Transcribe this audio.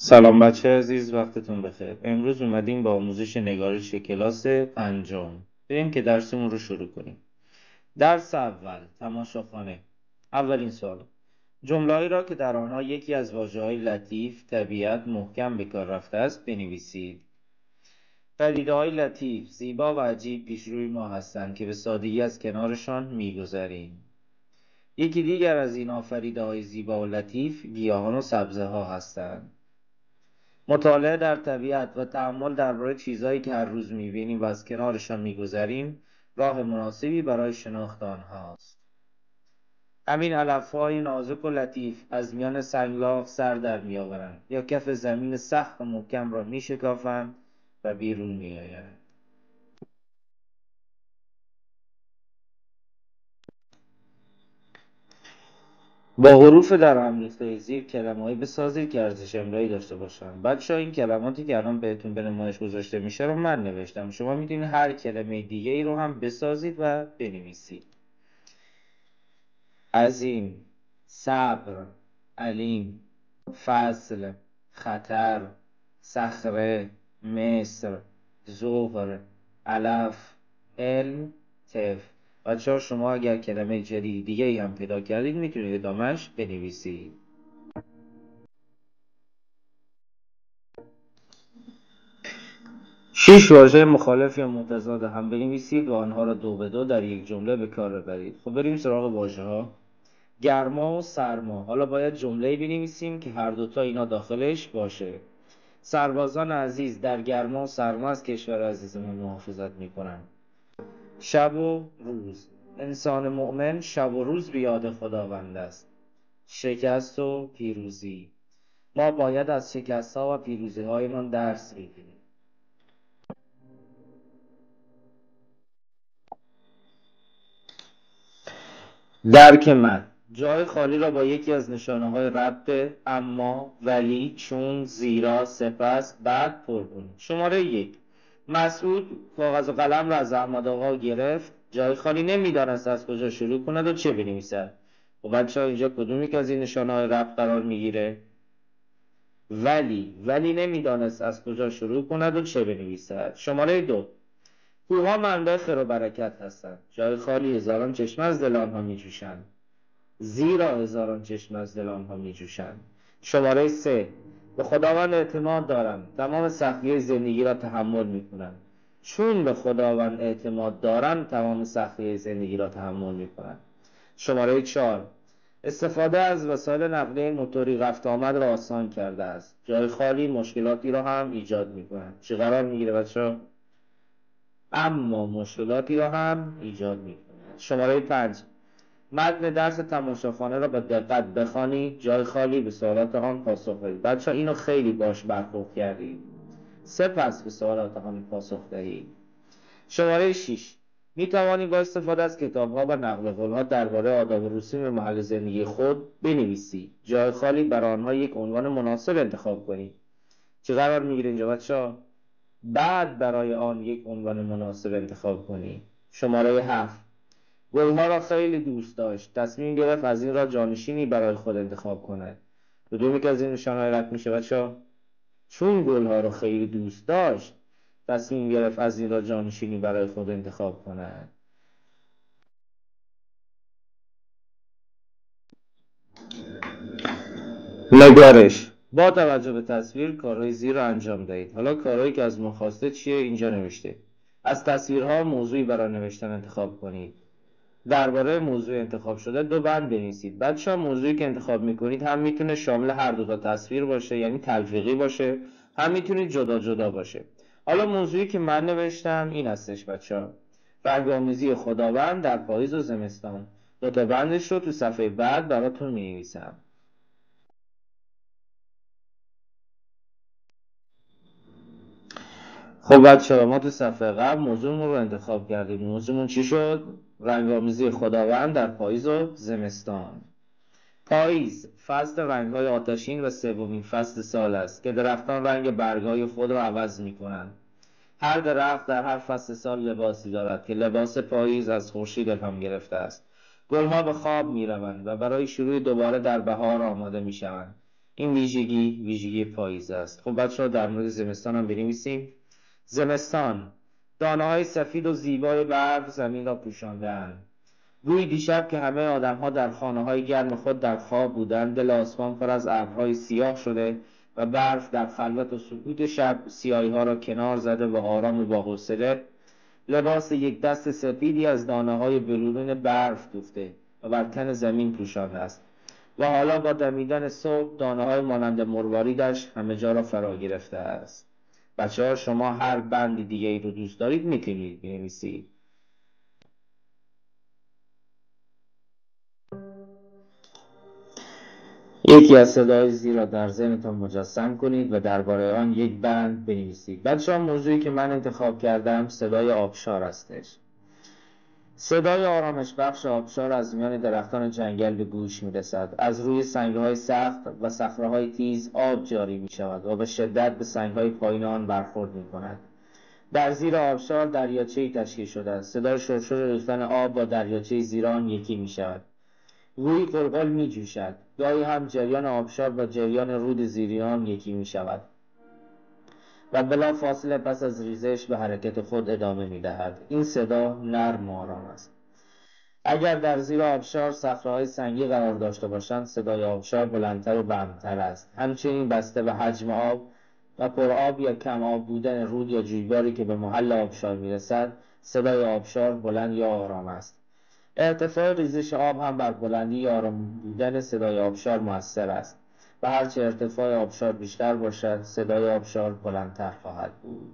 سلام بچه عزیز، وقتتون بخیر. امروز اومدیم با آموزش نگارش کلاس پنجم. بریم که درسمون رو شروع کنیم. درس اول، تماشاخانه. اولین سوال: جمله‌ای را که در آنها یکی از واژه‌های لطیف، طبیعت، محکم به کار رفته است بنویسید. پدیده‌های لطیف، زیبا و عجیب پیش روی ما هستند که به سادگی از کنارشان می‌گذریم. یکی دیگر از این آفریده‌های زیبا و لطیف گیاهان و سبزه‌ها هستند. مطالعه در طبیعت و تأمل درباره چیزهایی که هر روز می‌بینیم و از کنارشان می‌گذریم راه مناسبی برای شناخت آنهاست. همین علف‌های نازک و لطیف از میان سنگلاخ سر در می‌آورند یا کف زمین سخت و محکم را می‌شکافند و بیرون می‌آیند. با حروف در هم ریخته زیر کلمه‌ای بسازید که ارزش املایی داشته باشند. بچه‌ها این کلماتی که الان بهتون به نمایش گذاشته میشه رو من نوشتم. شما میتونید هر کلمه دیگه ای رو هم بسازید و بنویسید. عظیم، صبر، علیم، فصل، خطر، صخره، مصر، ظهر، علف، علم، طف. بچه‌ها شما اگر کلمه جدید دیگه ای هم پیدا کردید میتونید ادامهش بنویسید. 6 واژه مخالف یا متضاد هم بنویسید و آنها را دو به دو در یک جمله به کار ببرید. خب بریم سراغ واژه‌ها. گرما و سرما. حالا باید جمله‌ای بنویسیم که هر دوتا اینا داخلش باشه. سربازان عزیز در گرما و سرما از کشور عزیزمون محافظت میکنن. شب و روز. انسان مؤمن شب و روز به یاد خداوند است. شکست و پیروزی. ما باید از شکست‌ها و پیروزی‌هایمان درس بگیریم. درک متن. جای خالی را با یکی از نشانه‌های ربط اما، ولی، چون، زیرا، سپس، بعد پر کنید. شماره 1: مسعود کاغذ و قلم را از احمد آقا گرفت. جای خالی نمی‌دانست از کجا شروع کند و چه بنویسد. و بچه‌ها اینجا کدومی که از این نشانه‌های ربط قرار میگیره؟ ولی نمی‌دانست از کجا شروع کند و چه بنویسد. شماره 2: کوه‌ها منبع خیر و برکت هستند. جای خالی هزاران چشمه از دل آنها می‌جوشند. زیرا هزاران چشم از دل آنها می‌جوشند. شماره 3: به خداوند اعتماد دارم. تمام سختی زندگی را تحمل می‌کنم. چون به خداوند اعتماد دارم تمام سختی زندگی را تحمل می‌کنم. شماره 4: استفاده از وسایل نقلیه موتوری رفت آمد را آسان کرده است. جای خالی مشکلاتی را هم ایجاد می‌کند. چه قرار می‌گیره بچه‌ها؟ اما مشکلاتی را هم ایجاد می‌کند. شماره 5: متن درس تماشاخانه را با دقت بخوانید. جای خالی به سوالات آن پاسخ دهید. بچه‌ها اینو خیلی باش برخورد کردید. سپس به سوالات آن پاسخ دهید. شماره 6: می توانید با استفاده از کتاب‌ها و نقل قول‌ها درباره آداب و رسوم محل زندگی خود بنویسید. جای خالی برای آنها یک عنوان مناسب انتخاب کنید. چه قرار میگیره اینجا بچه‌ها؟ بعد برای آن یک عنوان مناسب انتخاب کنید. شماره 7: گلها را خیلی دوست داشت. تصمیم گرفت از این را جانشینی برای خود انتخاب کند. کدومی که از این نشانه‌های رد میشه بچه‌ها؟ چون گلها را خیلی دوست داشت تصمیم گرفت از این را جانشینی برای خود انتخاب کند. نگارش. با توجه به تصویر کارهای زیر را انجام دهید. حالا کارهایی که از ما خواسته چیه اینجا نوشته. از تصویرها موضوعی برای نوشتن انتخاب کنید. درباره موضوع انتخاب شده دو بند بنویسید. بچه‌ها موضوعی که انتخاب میکنید هم میتونه شامل هر دو تا تصویر باشه، یعنی تلفیقی باشه، هم میتونه جدا جدا باشه. حالا موضوعی که من نوشتم این هستش بچه‌ها: رنگ‌آمیزی خداوند در پاییز و زمستان. دو تا بندش رو تو صفحه بعد براتون می‌نویسم. خب بچه‌ها ما تو صفحه قبل موضوعمون رو انتخاب کردیم. موضوعمون چی شد؟ رنگ‌آمیزی خداوند در پاییز و زمستان. پاییز فصل رنگ‌های آتشین و سومین فصل سال است که درختان رنگ برگ‌های خود را عوض می‌کنند. هر درخت در هر فصل سال لباسی دارد که لباس پاییز از خورشید الهام گرفته است. گل‌ها به خواب می‌روند و برای شروع دوباره در بهار آماده می‌شوند. این ویژگی پاییز است. خب بچه‌ها در مورد زمستان هم بنویسیم. زمستان، دانه‌های سفید و زیبای برف زمین را پوشانده‌اند. روی دیشب که همه آدم‌ها در خانه‌های گرم خود در خواب بودند، دل آسمان پر از ابرهای سیاه شده و برف در خلوت و سکوت شب سیاهی‌ها را کنار زده و آرام و با حوصله لباس یک دست سفیدی از دانه‌های بلورین برف دوخته و بر تن زمین پوشانده است. و حالا با دمیدن صبح دانه‌های مانند مرواریدش همه جا را فرا گرفته است. بچه‌ها شما هر بند دیگه ای رو دوست دارید میتونید بنویسید. یکی از صدای زیر را در ذهنتان مجسم کنید و درباره آن یک بند بنویسید. بچه‌ها موضوعی که من انتخاب کردم صدای آبشار هستش. صدای آرامش بخش آبشار از میان درختان جنگل به گوش می‌رسد. از روی سنگ‌های سخت و صخره‌های تیز آب جاری می‌شود و به شدت به سنگ‌های پایین آن برخورد می‌کند. در زیر آبشار دریاچه‌ای تشکیل شده است. صدای شرشر ریختن آب با دریاچه زیر آن یکی می‌شود. روی قلقل می‌جوشد. گاهی هم جریان آبشار با جریان رود زیر آن یکی می‌شود و بلا فاصله پس از ریزش به حرکت خود ادامه می‌دهد. این صدا نرم و آرام است. اگر در زیر آبشار صخره‌های سنگی قرار داشته باشند، صدای آبشار بلندتر و بم‌تر است. همچنین بسته به حجم آب و پرآب یا کم آب بودن رود یا جویباری که به محل آبشار می‌رسد، صدای آبشار بلند یا آرام است. ارتفاع ریزش آب هم بر بلندی یا آرام بودن صدای آبشار مؤثر است و هرچه ارتفاع آبشار بیشتر باشد، صدای آبشار بلندتر خواهد بود.